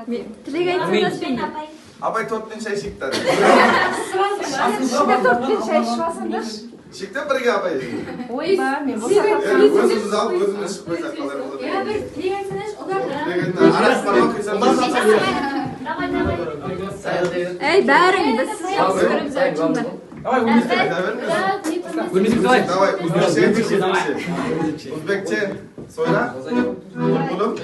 Тілек айтсаңыз бейне. Абай 4 шай шекті. Шықта 4 шай ішіп алсаңдар. Шекті бірге абай. Ойба, мен босаққа. Өзіміз алып, өзіміз шықпайсақ қалай болады. Bir тілек айтсаңыз, олар Арас барма қойсам. Ей, бәрің біз көріміз айтыңдар. Давай, Uzbekçe. Sonra. Bulum.